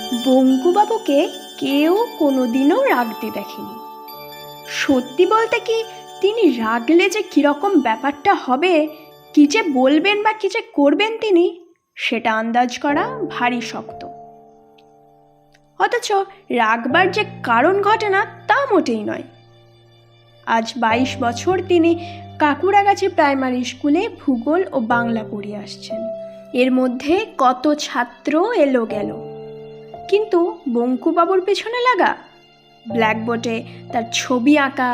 বঙ্কুবাবুকে কেউ কোনোদিনও রাগতে দেখেনি। সত্যি বলতে কি, তিনি রাগলে যে কীরকম ব্যাপারটা হবে, কী যে বলবেন বা কী যে করবেন তিনি, সেটা আন্দাজ করা ভারী শক্ত। অথচ রাগবার যে কারণ ঘটে না তা মোটেই নয়। আজ 22 বছর তিনি কাকুরাগাছি প্রাইমারি স্কুলে ভূগোল ও বাংলা পড়িয়ে আসছেন। এর মধ্যে কত ছাত্র এলো গেল, কিন্তু বঙ্কুবাবুর পেছনে লাগা ব্ল্যাকবোর্ডে তার ছবি আঁকা,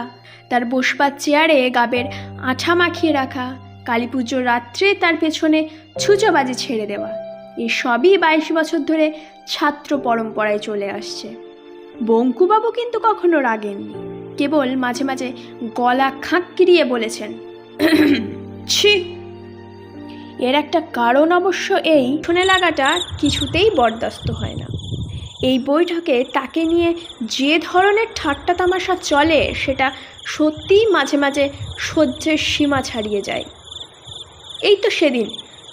তার বসবার চেয়ারে গাবের আঠা মাখিয়ে রাখা, কালী পুজোর রাত্রে তার পেছনে ছুঁচোবাজি ছেড়ে দেওয়া, এসবই 22 বছর ধরে ছাত্র পরম্পরায় চলে আসছে। বঙ্কুবাবু কিন্তু কখনো রাগেননি, কেবল মাঝে মাঝে গলা খাঁকিয়ে বলেছেন, ছি। এর একটা কারণ অবশ্য এই, শুনে লাগাটা কিছুতেই বরদাস্ত হয় না। এই বৈঠকে তাকে নিয়ে যে ধরনের ঠাট্টা তামাশা চলে, সেটা সত্যিই মাঝে মাঝে সহ্যের সীমা ছাড়িয়ে যায়। এই তো সেদিন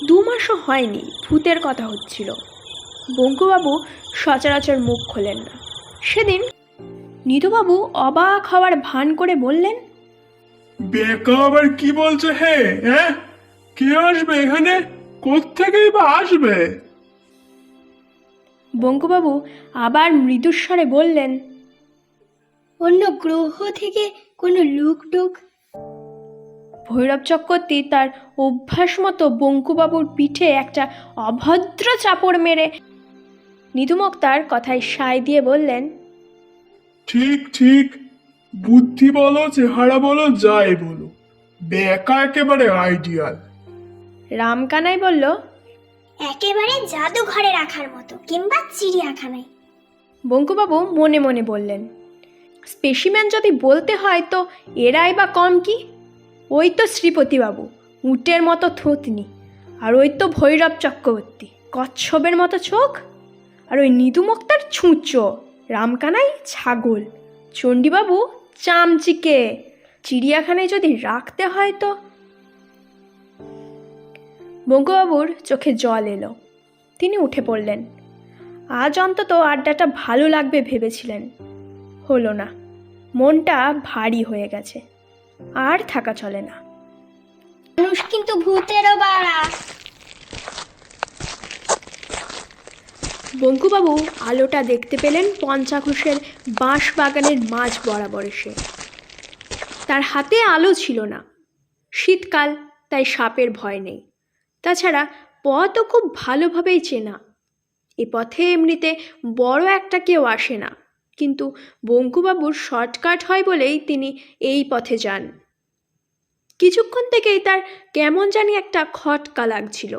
2 মাসও হয়নি ভূতের কথা হচ্ছিল, বঙ্কুবাবু সচরাচর মুখ খোলেন না। সেদিন নিধুবাবু অবাক হওয়ার ভান করে বললেন, বেকা আবার কি বলছে? হ্যাঁ, কে আসবে এখানে? কোত্থেকেই বা আসবে? বঙ্কুবাবু আবার মৃদুস্বরে বললেন, অন্য গ্রহ থেকে কোনো লোক। ভৈরব চক্রবর্তী তার অভ্যাস মতো বঙ্কুবাবুর পিঠে একটা অভদ্র চাপড় মেরে নিধুমক্তার কথায় সায় দিয়ে বললেন, ঠিক, বুদ্ধি বলো, চেহারা বলো, যাই বলো, বেকা একেবারে আইডিয়াল। রামকানাই বলল, একেবারে জাদুঘরে রাখার মতো, কিংবা চিড়িয়াখানায়। বঙ্কুবাবু মনে মনে বললেন, স্পেশিম্যান যদি বলতে হয় তো এরাই বা কম কি? ওই তো শ্রীপতিবাবু উটের মতো থুতনি, আর ওই তো ভৈরব চক্রবর্তী কচ্ছপের মতো চোখ, আর ওই নিধুমক্তার ছুঁচো, রামকানাই ছাগল, চণ্ডীবাবু চামচিকে। চিড়িয়াখানায় যদি রাখতে হয় তো। বঙ্কুবাবুর চোখে জল এলো, তিনি উঠে পড়লেন। আজ অন্তত আড্ডাটা ভালো লাগবে ভেবেছিলেন, হলো না। মনটা ভারী হয়ে গেছে, আর থাকা চলে না। মানুষ কিন্তু ভূতেরও বাড়া। বঙ্কুবাবু আলোটা দেখতে পেলেন পঞ্চাকুশের বাঁশ বাগানের মাঝ বরাবর এসে। তার হাতে আলো ছিল না, শীতকাল, তাই সাপের ভয় নেই। তাছাড়া পথও খুব ভালোভাবেই চেনা। এ পথে এমনিতে বড় একটা কেউ আসে না, কিন্তু বঙ্কুবাবুর শর্টকাট হয় বলেই তিনি এই পথে যান। কিছুক্ষণ থেকেই তার কেমন জানি একটা খটকা লাগছিল,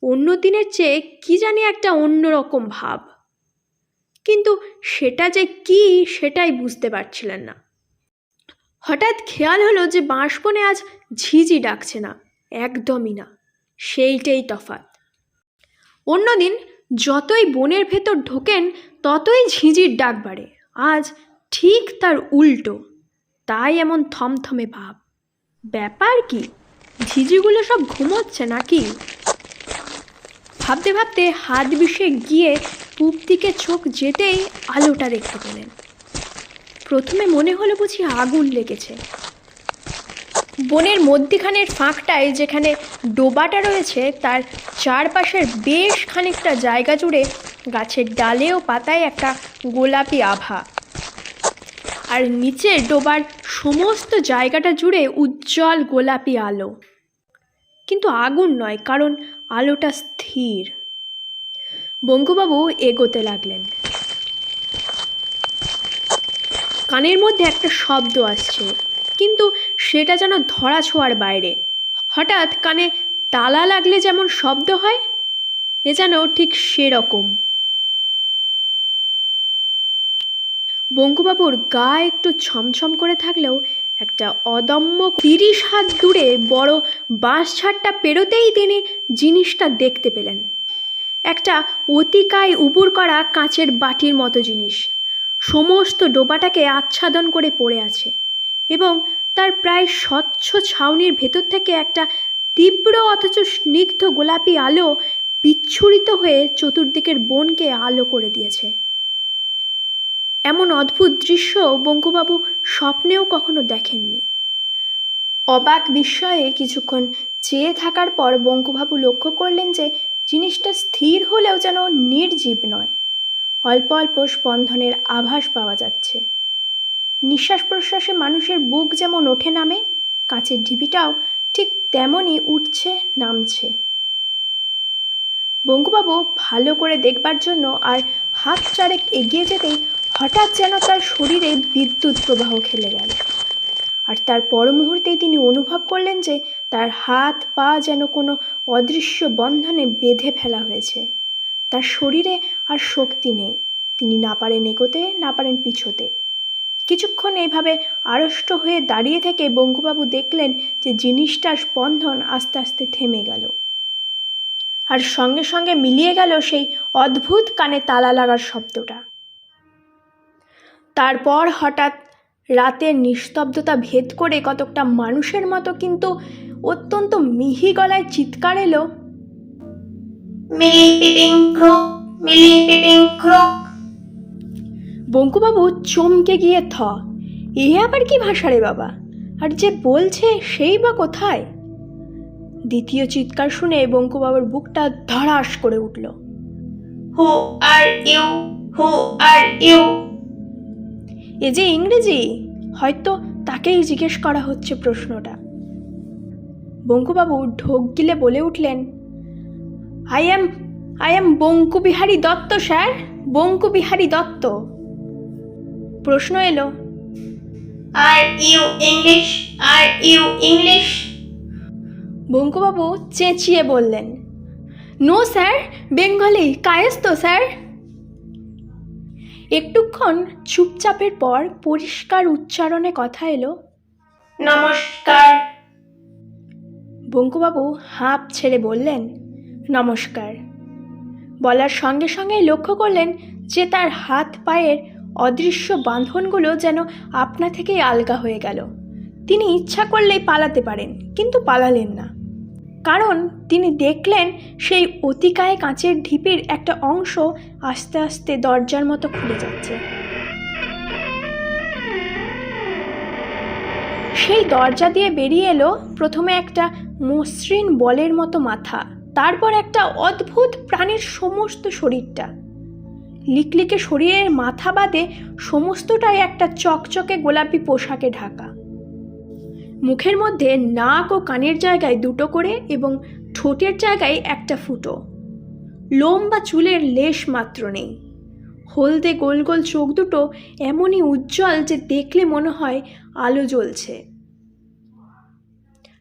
অন্য দিনের চেয়ে কি জানি একটা অন্যরকম ভাব, কিন্তু সেটা যে কি সেটাই বুঝতে পারছিলেন না। হঠাৎ খেয়াল হলো যে বাঁশবনে আজ ঝিঝি ডাকছে না, একদমই না। সেইটাই তফাৎ। অন্যদিন যতই বনের ভেতর ঢোকেন ততই ঝিঁঝির ডাক বাড়ে, আজ ঠিক তার উল্টো। তাই এমন থমথমে ভাব। ব্যাপার কি, ঝিঝিগুলো সব ঘুমোচ্ছে নাকি? ভাবতে ভাবতে হাত বিষে গিয়ে পূব দিকে চোখ যেতেই আলোটা দেখতে পেলেন। প্রথমে মনে হলো বুঝি আগুন লেগেছে। বনের মধ্যিখানের ফাঁকটায় যেখানে ডোবাটা রয়েছে, তার চারপাশের বেশ খানিকটা জায়গা জুড়ে গাছের ডালে ও পাতায় একটা গোলাপি আভা, আর নিচে ডোবার সমস্ত জায়গাটা জুড়ে উজ্জ্বল গোলাপি আলো। কিন্তু আগুন নয়, কারণ আলোটা স্থির। বঙ্কুবাবু এগোতে লাগলেন। কানের মধ্যে একটা শব্দ আসছে, কিন্তু সেটা যেন ধরা ছোঁয়ার বাইরে। হঠাৎ কানে তালা লাগলে যেমন শব্দ হয়, এ যেন ঠিক সেরকম। বঙ্কুবাবুর গা একটু ছমছম করে থাকলেও একটা অদম্য 30 হাত দূরে বড় বাঁশঝাড়টা পেরোতেই তিনি জিনিসটা দেখতে পেলেন। একটা অতিকায় উপুর করা কাঁচের বাটির মতো জিনিস সমস্ত ডোবাটাকে আচ্ছাদন করে পড়ে আছে, এবং তার প্রায় স্বচ্ছ ছাউনির ভেতর থেকে একটা তীব্র অথচ স্নিগ্ধ গোলাপি আলো বিচ্ছুরিত হয়ে চতুর্দিকের বনকে আলো করে দিয়েছে। এমন অদ্ভুত দৃশ্য বঙ্কুবাবু স্বপ্নেও কখনো দেখেননি। অবাক বিস্ময়ে কিছুক্ষণ চেয়ে থাকার পর বঙ্কুবাবু লক্ষ্য করলেন যে জিনিসটা স্থির হলেও যেন নির্জীব নয়, অল্প অল্প স্পন্দনের আভাস পাওয়া যাচ্ছে। নিঃশ্বাস প্রশ্বাসে মানুষের বুক যেমন ওঠে নামে, কাঁচের ঢিবিটাও ঠিক তেমনই উঠছে নামছে। বঙ্কুবাবু ভালো করে দেখবার জন্য আর হাত চারেক এগিয়ে যেতেই হঠাৎ যেন তার শরীরে বিদ্যুৎ প্রবাহ খেলে গেল, আর তার পর মুহূর্তেই তিনি অনুভব করলেন যে তার হাত পা যেন কোনো অদৃশ্য বন্ধনে বেঁধে ফেলা হয়েছে। তার শরীরে আর শক্তি নেই, তিনি না পারেন এগোতে, না পারেন পিছোতে। কিছুক্ষণ এইভাবে আড়ষ্ট হয়ে দাঁড়িয়ে থেকে বঙ্কুবাবু দেখলেন যে জিনিসটার স্পন্দন আস্তে আস্তে থেমে গেল, আর সঙ্গে সঙ্গে মিলিয়ে গেল সেই অদ্ভুত কানে তালা লাগার শব্দটা। তারপর হঠাৎ রাতের নিস্তব্ধতা ভেদ করে কতকটা মানুষের মতো কিন্তু অত্যন্ত মিহি গলায় চিৎকার এলো, মিলি পিপিং ক্রোক, মিলি পিপিং ক্রোক। বঙ্কুবাবু চমকে গিয়ে এ আবার কি ভাষা রে বাবা, আর যে বলছে সেই বা কোথায়? দ্বিতীয় চিৎকার শুনে বঙ্কুবাবুর বুকটা ধড়াস করে উঠল। হু are you, who are you. এ যে ইংরেজি, হয়তো তাকেই জিজ্ঞেস করা হচ্ছে প্রশ্নটা। বঙ্কুবাবু ঢোক গিলে বলে উঠলেন, I am Bankubihari Dutta sir, Bankubihari Dutta. প্রশ্ন এলো, are you English, are you English? বঙ্কুবাবু চেঁচিয়ে বললেন, নো স্যার, বেঙ্গলি, কায়েস্ত স্যার। একটুক্ষণ চুপচাপের পর পরিষ্কার উচ্চারণে কথা এলো, নমস্কার। বঙ্কুবাবু হাঁপ ছেড়ে বললেন, নমস্কার। বলার সঙ্গে সঙ্গেই লক্ষ্য করলেন যে তার হাত পায়ের অদৃশ্য বাঁধনগুলো যেন আপনা থেকেই আলগা হয়ে গেল। তিনি ইচ্ছা করলেই পালাতে পারেন, কিন্তু পালালেন না, কারণ তিনি দেখলেন সেই অতিকায় কাঁচের ঢিপির একটা অংশ আস্তে আস্তে দরজার মতো খুলে যাচ্ছে। সেই দরজা দিয়ে বেরিয়ে এলো প্রথমে একটা মসৃণ বলের মতো মাথা, তারপর একটা অদ্ভুত প্রাণীর সমস্ত শরীরটা। লিকলিকে শরীরের মাথা বাদে সমস্তটাই একটা চকচকে গোলাপি পোশাকে ঢাকা। মুখের মধ্যে নাক ও কানের জায়গায় দুটো করে এবং ঠোঁটের জায়গায় একটা ফুটো। লোম বা চুলের লেশ মাত্র নেই। হলদে গোল গোল চোখ দুটো এমনই উজ্জ্বল যে দেখলে মনে হয় আলো জ্বলছে।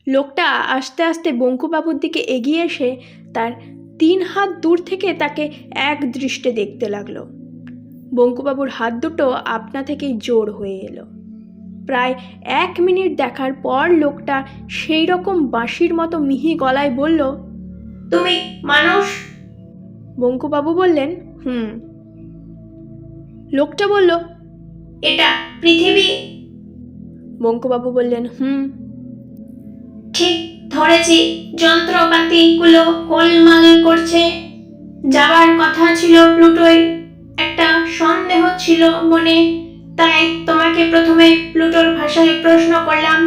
লোকটা আস্তে আস্তে বঙ্কুবাবুর দিকে এগিয়ে এসে তার 3 হাত দূর থেকে তাকে এক দৃষ্টে দেখতে লাগলো। বঙ্কুবাবুর হাত দুটো আপনা থেকেই জোর হয়ে এলো। প্রায় 1 মিনিট দেখার পর লোকটা সেই রকম বাঁশির মতো মিহি গলায় বলল, তুমি মানুষ? বঙ্কুবাবু বললেন, লোকটা বলল, এটা পৃথিবী? বঙ্কুবাবু বললেন, ঠিক ধরেছি, যন্ত্রপাতিগুলো গোলমাল করছে। যাবার কথা ছিল প্লুটোয়, একটা সন্দেহ ছিল মনে, তাই তোমাকে প্রথমে প্লুটোর ভাষায় প্রশ্ন করলাম।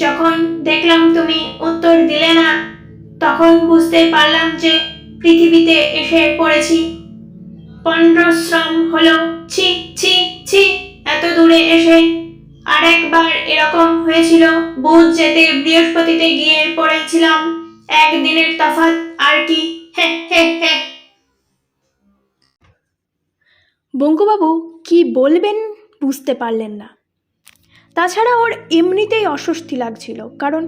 যখন দেখলাম তুমি উত্তর দিলে না, তখন বুঝতে পারলাম যে পৃথিবীতে এসে পড়েছি। পণ্ডশ্রম হলো, ছি ছি ছি, এত দূরে এসে। আরেকবার এরকম হয়েছিল, বুধ যেতে বৃহস্পতিতে গিয়ে পড়েছিলাম, 1 দিনের তফাৎ আর কি। হে হে হে। বঙ্কুবাবু কি বলবেন বুঝতে পারলেন না। তাছাড়া ওর এমনিতেই অস্বস্তি লাগছিল, কারণ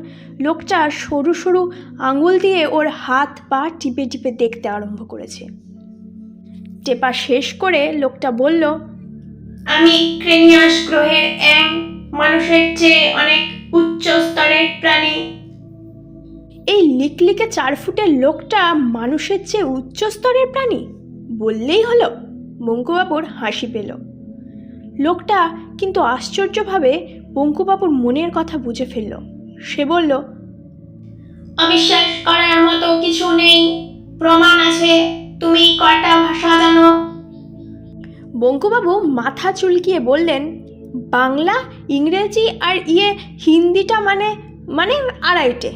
লোকটা সরু সরু আঙুল দিয়ে ওর হাত পা টিপে টিপে দেখতে আরম্ভ করেছে। টেপা শেষ করে লোকটা বলল, আমি ক্রেনিয়াস গ্রহের এক মানুষের চেয়ে অনেক উচ্চ স্তরের প্রাণী। এই লিকলিকে 4 ফুটের লোকটা মানুষের চেয়ে উচ্চ স্তরের প্রাণী বললেই হলো। বঙ্কুবাবুর হাসি পেল। লোকটা কিন্তু আশ্চর্যভাবে বঙ্কুবাবুর মনের কথা বুঝে ফেলল। সে বলল, অবিশ্বাস করার মতো কিছু নেই, প্রমাণ আছে। কটা ভাষা জানো? বঙ্কুবাবু মাথা চুলকিয়ে বললেন, বাংলা, ইংরেজি আর হিন্দিটা মানে মানে আড়াইটে।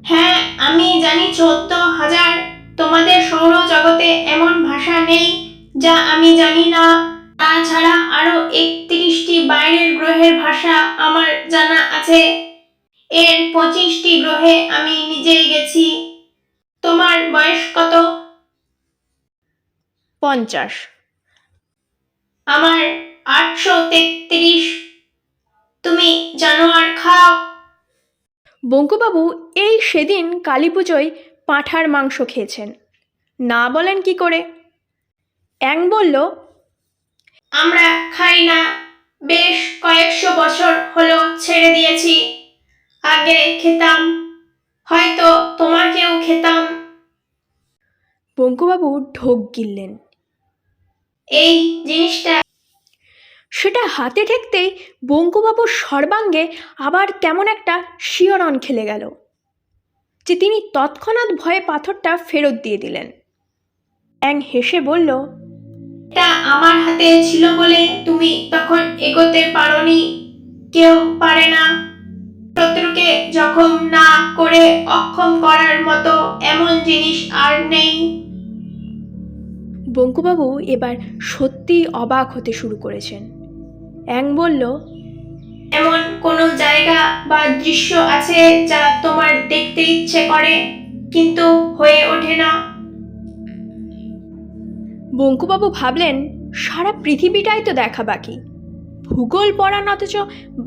হ্যাঁ, আমি জানি 14,000। তোমাদের সৌরজগতে এমন ভাষা নেই যা আমি জানি না। তাছাড়া আরো 31টি বাইরের গ্রহের ভাষা আমার জানা আছে। এর 25টি গ্রহে আমি নিজেই গেছি। তোমার বয়স কত? 50। আমার 833। তুমি জানোয়ার খাও? বঙ্কুবাবু এই সেদিন কালী পুজোয় পাঁঠার মাংস খেয়েছেন, না বলেন কি করে? অ্যাং বলল, আমরা খাই না, বেশ কয়েকশো বছর হলো ছেড়ে দিয়েছি। আগে খেতাম, হয়তো তোমাকেও খেতাম। বঙ্কুবাবু ঢোক গিললেন। এই জিনিসটা সেটা হাতে ঠেকতেই বঙ্কুবাবুর সর্বাঙ্গে আবার কেমন একটা শিহরণ খেলে গেল যে তিনি তৎক্ষণাৎ ভয়ে পাথরটা ফেরত দিয়ে দিলেন। অ্যাং হেসে বলল, এটা আমার হাতে ছিল বলে তুমি তখন এগোতে পারোনি। কেউ পারে না। শত্রুকে জখম না করে অক্ষম করার মতো এমন জিনিস আর নেই। বঙ্কুবাবু এবার সত্যিই অবাক হতে শুরু করেছেন। অ্যাং বলল, এমন কোনো জায়গা বা দৃশ্য আছে যা তোমার দেখতে ইচ্ছে করে কিন্তু হয়ে ওঠে না? বঙ্কুবাবু ভাবলেন, সারা পৃথিবীটাই তো দেখা বাকি। ভূগোল পড়ান, অথচ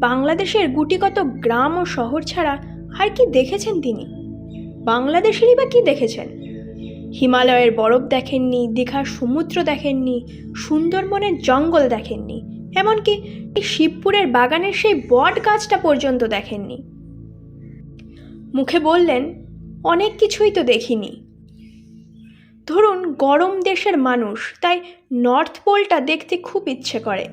বাংলাদেশের গুটিকত গ্রাম ও শহর ছাড়া আর কি দেখেছেন তিনি? বাংলাদেশেরই বা কি দেখেছেন? হিমালয়ের বরফ দেখেননি, দীঘার সমুদ্র দেখেননি, সুন্দরবনের জঙ্গল দেখেননি, এমনকি শিবপুরের বাগানের সেই বট গাছটা পর্যন্ত দেখেননি। মুখে বললেন, অনেক কিছুই তো দেখিনি। ধরুন গরম দেশের মানুষ, তাই নর্থ পোলটা দেখতে খুব ইচ্ছে করে।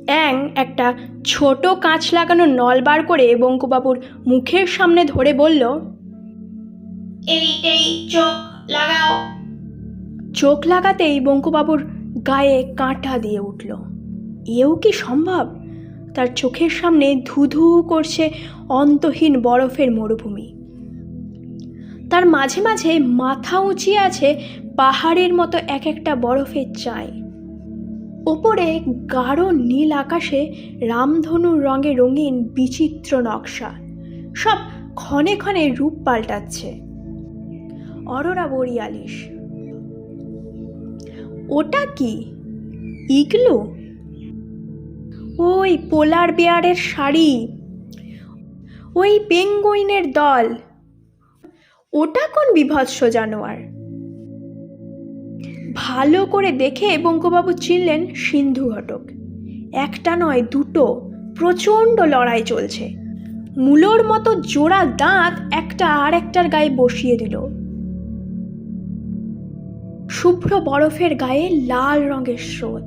অ্যাং একটা ছোট কাঁচ লাগানো নল বার করে বঙ্কুবাবুর মুখের সামনে ধরে বলল, এইটাই চোখ লাগাও। চোখ লাগাতেই বঙ্কুবাবুর গায়ে কাঁটা দিয়ে উঠল। এও কি সম্ভব? তার চোখের সামনে ধুধু করছে অন্তহীন বরফের মরুভূমি। তার মাঝে মাঝে মাথা উঁচিয়ে আছে পাহাড়ের মতো এক একটা বরফের চাই। ওপরে গাঢ় নীল আকাশে রামধনুর রঙে রঙিন বিচিত্র নকশা, সব ক্ষণে ক্ষণে রূপ পাল্টাচ্ছে। অরোরা বোরিয়ালিস। ওটা কি? ইগলু? ওই পোলার বেয়ারের শাড়ি, ওই পেঙ্গুইনের দল, ওটা কোন বিভৎস জানোয়ার? ভালো করে দেখে বঙ্কুবাবু চিনলেন সিন্ধু ঘটক। একটা নয়, দুটো প্রচণ্ড লড়াই চলছে। মূলোর মতো জোড়া দাঁত একটা আর একটার গায়ে বসিয়ে দিল। শুভ্র বরফের গায়ে লাল রঙের স্রোত।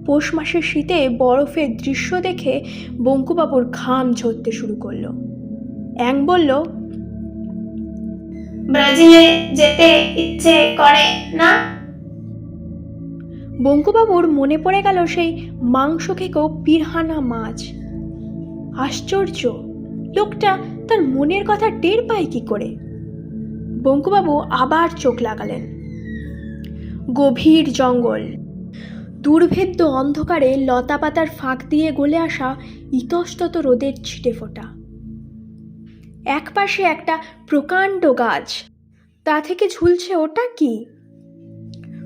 পৌষ মাসের শীতে বরফের দৃশ্য দেখে বঙ্কুবাবুর ঘাম ঝরতে শুরু করলো। অ্যাং বলল, ব্রাজিলে যেতে ইচ্ছে করে না? বঙ্কুবাবুর মনে পড়ে গেল সেই মাংস খেকো পিরহানা মাছ। আশ্চর্য, লোকটা তার মনের কথা টের পায় কি করে? বঙ্কুবাবু আবার চোখ লাগালেন। গভীর জঙ্গল, দুর্ভেদ্য অন্ধকারে লতাপাতার ফাঁক দিয়ে গলে আসা ইতস্তত রোদের ছিটে ফোটা। একপাশে একটা প্রকাণ্ড গাছ, তা থেকে ঝুলছে ওটা কি?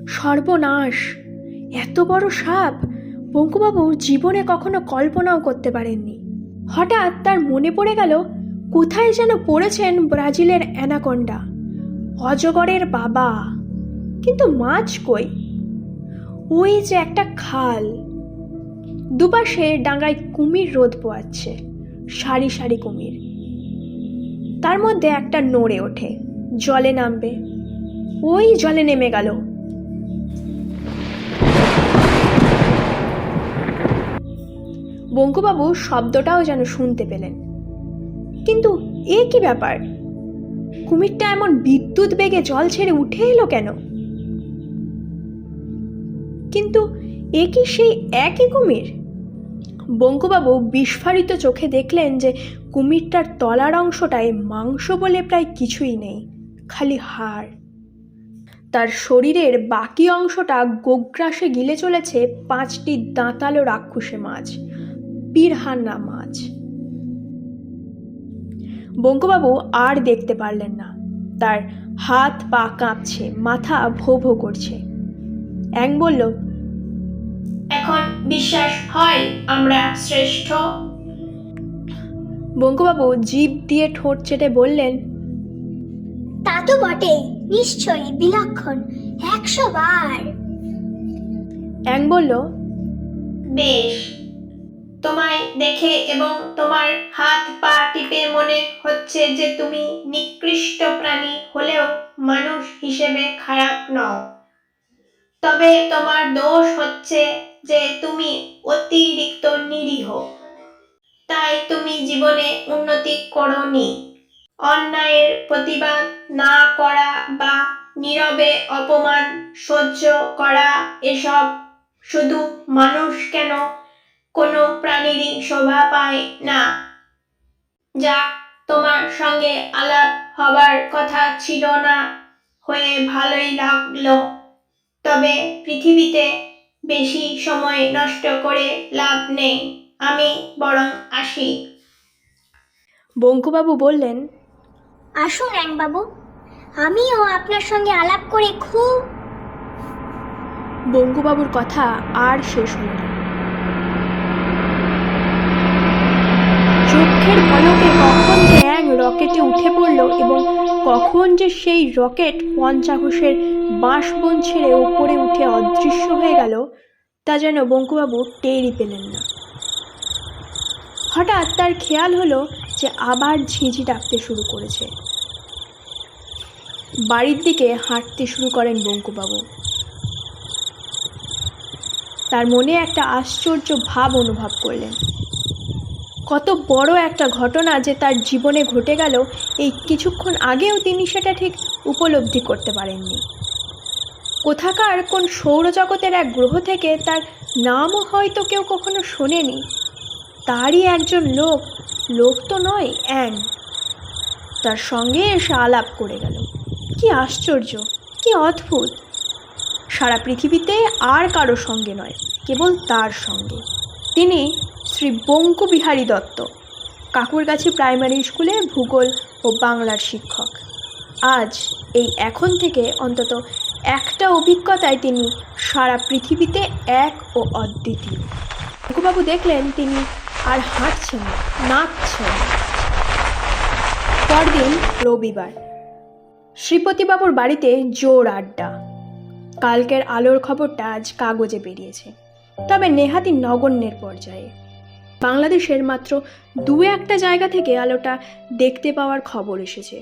সর্বনাশ! এত বড় সাপ বঙ্কুবাবু জীবনে কখনো কল্পনাও করতে পারেননি। হঠাৎ তার মনে পড়ে গেল কোথায় যেন পড়েছেন ব্রাজিলের অ্যানাকোন্ডা, অজগরের বাবা। কিন্তু মাছ কই? ওই যে একটা খাল, দুপাশে ডাঙায় কুমির রোদ পোয়াচ্ছে, সারি সারি কুমির। তার মধ্যে একটা নড়ে ওঠে, জলে নামবে। ওই জলে নেমে গেল। বঙ্কুবাবু শব্দটাও যেন শুনতে পেলেন। কিন্তু এ কি ব্যাপার? কুমিরটা এমন বিদ্যুৎ বেগে জল ছেড়ে উঠে এলো কেন? কিন্তু এ কি সেই একই কুমির? বঙ্কুবাবু বিস্ফারিত চোখে দেখলেন যে কুমিরটার তলার অংশটায় মাংস বলে প্রায় কিছুই নেই, খালি হাড়। তার শরীরের বাকি অংশটা গোগ্রাসে গিলে চলেছে 5টি দাঁতালো রাক্ষসে মাছ, পিরহানা মাছ। বঙ্কুবাবু আর দেখতে পারলেন না। তার হাত পা কাঁপছে, মাথা ভো ভো করছে। অ্যাং বলল, এখন বিশ্বাস হয় আমরা শ্রেষ্ঠ? বঙ্কুবাবু জিভ দিয়ে ঠোঁট চেটে বললেন, তা তো বটেই, নিশ্চয়ই বিলক্ষণ, 100 বার। অ্যাং বলল, বেশ, তোমায় দেখে এবং তোমার হাত পা টিপে মনে হচ্ছে যে তুমি নিকৃষ্ট প্রাণী হলেও মানুষ হিসেবে খারাপ নও। তবে তোমার দোষ হচ্ছে যে তুমি অতিরিক্ত নিরীহ, তাই তুমি জীবনে উন্নতি করোনি। অন্যায়ের প্রতিবাদ না করা বা নীরবে অপমান সহ্য করা, এসব শুধু মানুষ কেন, কোনো প্রাণীরই শোভা পায় না। যাক, তোমার সঙ্গে আলাপ হবার কথা ছিল না, হয়ে ভালোই লাগলো। তবে পৃথিবীতে বেশি সময় নষ্ট করে লাভ নেই, আমি বরং আসি। বঙ্কুবাবু বললেন, আসুন বাবু, আমিও আপনার সঙ্গে আলাপ করে খুব। বঙ্কুবাবুর কথা আর শেষ হল না। চোখের পলকে কখন যে অ্যাং রকেটে উঠে পড়ল এবং কখন যে সেই রকেট পঞ্চাঘোষের বাঁশবন ছেড়ে ওপরে উঠে অদৃশ্য হয়ে গেল, তা যেন বঙ্কুবাবু টেরই পেলেন না। হঠাৎ তার খেয়াল হলো যে আবার ঝিঁঝি ডাকতে শুরু করেছে। বাড়ির দিকে হাঁটতে শুরু করেন বঙ্কুবাবু। তার মনে একটা আশ্চর্য ভাব অনুভব করলেন। কত বড় একটা ঘটনা যে তার জীবনে ঘটে গেল, এই কিছুক্ষণ আগেও তিনি সেটা ঠিক উপলব্ধি করতে পারেননি। কোথাকার কোন সৌরজগতের এক গ্রহ থেকে, তার নামও হয়তো কেউ কখনো শোনেনি, তারই একজন লোক তো নয়, অ্যাং, তার সঙ্গে এসে আলাপ করে গেল। কি আশ্চর্য, কি অদ্ভুত! সারা পৃথিবীতে আর কারো সঙ্গে নয়, কেবল তার সঙ্গে। তিনি শ্রী বঙ্কুবিহারী দত্ত, কাকুরগাছি প্রাইমারি স্কুলে ভূগোল ও বাংলার শিক্ষক। আজ এই এখন থেকে অন্তত একটা অভিজ্ঞতায় তিনি সারা পৃথিবীতে এক ও অদ্বিতীয়। বঙ্কুবাবু দেখলেন তিনি আর হাঁটছেন না, নাচছেন। পরদিন রবিবার। শ্রীপতিবাবুর বাড়িতে জোর আড্ডা। কালকের আলোর খবরটা আজ কাগজে বেরিয়েছে, তবে নেহাতি নগণ্যের পর্যায়ে। বাংলাদেশের মাত্র 2-1টা জায়গা থেকে আলোটা দেখতে পাওয়ার খবর এসেছে,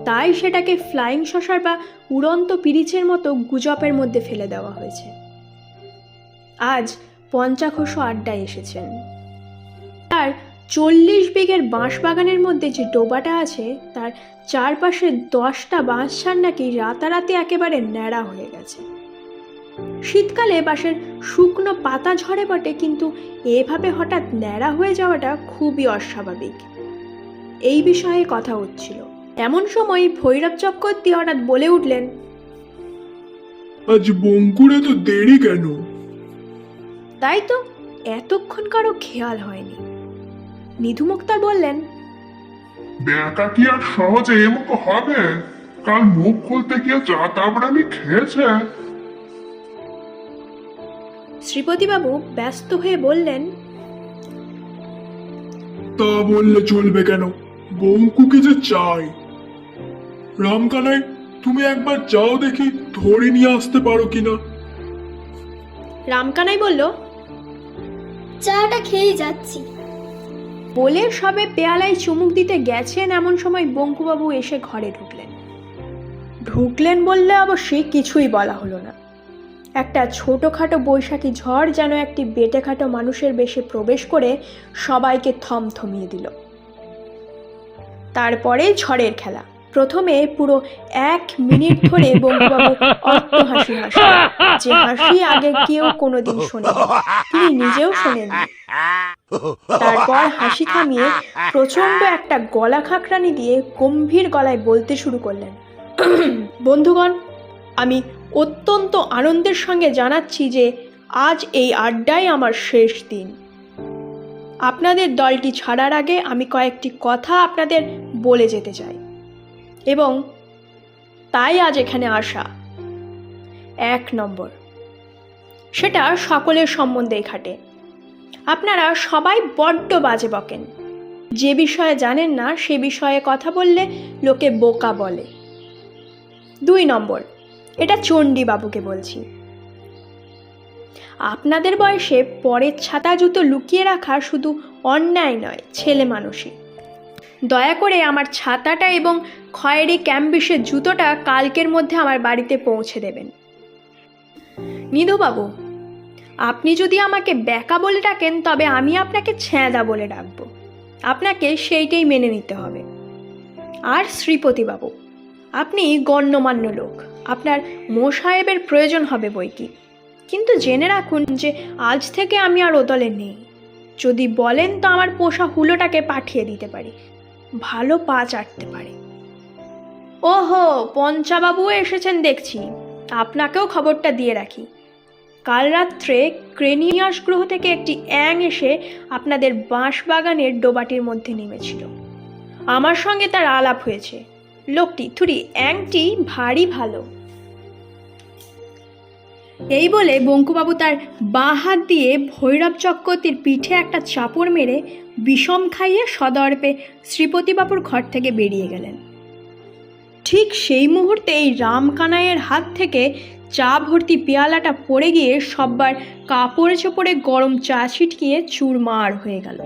তাই সেটাকে ফ্লাইং শসার বা উড়ন্ত পিরিচের মতো গুজবের মধ্যে ফেলে দেওয়া হয়েছে। আজ পঞ্চাঘোষ আড্ডায় এসেছেন। তার 40 বিঘের বাঁশবাগানের মধ্যে যে ডোবাটা আছে, তার চারপাশে 10টা বাঁশঝাড় নাকি রাতারাতি একেবারে ন্যাড়া হয়ে গেছে। শীতকালে বাঁশের শুকনো পাতা ঝরে বটে, কিন্তু এভাবে হঠাৎ ন্যাড়া হয়ে যাওয়াটা খুবই অস্বাভাবিক। এই বিষয়ে কথা হচ্ছিল। এমন সময় ভৈরব চক্রবর্তী হঠাৎ বলে উঠলেন, আজ বঙ্কুরে তো দেরি কেন? তাই তো, এতক্ষণ কারো খেয়াল হয়নি। নিধু মুক্তার বললেন, ব্যাকা কি আর সহজে এমুক হবে? কাল মুখ খুলতে গিয়ে চা কামড়ানি খেয়েছে। শ্রীপতিবাবু ব্যস্ত হয়ে বললেন, তা বললে চলবে কেন? বঙ্কুকে যে চাই। রামকানাই, তুমি একবার যাও দেখি, ধরে নিয়ে আসতে পারো কিনা। রামকানাই বলল, চাটা খেয়ে যাচ্ছি। বলে সবে পেয়ালায় চুমুক দিতে গেছেন, এমন সময় বঙ্কুবাবু এসে ঘরে ঢুকলেন বললে অবশ্যই কিছুই বলা হলো না। একটা ছোটোখাটো বৈশাখী ঝড় যেন একটি বেটেখাটো মানুষের বেশে প্রবেশ করে সবাইকে থমথমিয়ে দিল। তারপরে ঝড়ের খেলা। প্রথমে পুরো 1 মিনিট ধরে বঙ্কুবাবু অট্ট হাসি হাসলেন, যে হাসি আগে কেউ কোনোদিন শোনেনি, তিনি নিজেও শোনেননি। তারপর হাসি থামিয়ে প্রচণ্ড একটা গলা খাঁকরানি দিয়ে গম্ভীর গলায় বলতে শুরু করলেন, বন্ধুগণ, আমি অত্যন্ত আনন্দের সঙ্গে জানাচ্ছি যে আজ এই আড্ডায় আমার শেষ দিন। আপনাদের দলটি ছাড়ার আগে আমি কয়েকটি কথা আপনাদের বলে যেতে চাই, এবং তাই আজ এখানে আসা। 1 নম্বর, সেটা সকলের সম্বন্ধেই খাটে। আপনারা সবাই বড্ড বাজে বকেন। যে বিষয়ে জানেন না সে বিষয়ে কথা বললে লোকে বোকা বলে। 2 নম্বর, এটা চণ্ডীবাবুকে বলছি। আপনাদের বয়সে পরের ছাতা জুতো লুকিয়ে রাখা শুধু অন্যায় নয়, ছেলে মানুষই। দয়া করে আমার ছাতাটা এবং খয়েরি ক্যাম্বিসের জুতোটা কালকের মধ্যে আমার বাড়িতে পৌঁছে দেবেন। নিধুবাবু, আপনি যদি আমাকে ব্যাকা বলে ডাকেন তবে আমি আপনাকে ছ্যাঁদা বলে ডাকবো, আপনাকে সেইটাই মেনে নিতে হবে। আর শ্রীপতিবাবু, আপনি গণ্যমান্য লোক, আপনার মোসাহেবের প্রয়োজন হবে বইকি, কিন্তু জেনে রাখুন যে আজ থেকে আমি আর ও দলে নেই। যদি বলেন তো আমার পোষা হুলোটাকে পাঠিয়ে দিতে পারি, ভালো পা চাটতে পারে। ওহো, পঞ্চাবাবুও এসেছেন দেখছি, আপনাকেও খবরটা দিয়ে রাখি। কাল রাত্রে ক্রেনিয়াস গ্রহ থেকে একটি অ্যাং এসে আপনাদের বাঁশবাগানের ডোবাটির মধ্যে নেমেছিল। আমার সঙ্গে তার আলাপ হয়েছে। লোকটি অ্যাংটি ভারী ভালো। এই বলে বঙ্কুবাবু তার বাঁ হাত দিয়ে ভৈরব চক্রবর্তীর পিঠে একটা চাপড় মেরে বিষম খাইয়ে সদর্পে শ্রীপতিবাবুর ঘর থেকে বেরিয়ে গেলেন। ঠিক সেই মুহূর্তে এই রামকানাইয়ের হাত থেকে চা ভর্তি পেয়ালাটা পড়ে গিয়ে সব্বার কাপড়ে চোপড়ে গরম চা ছিটকিয়ে চুরমার হয়ে গেল।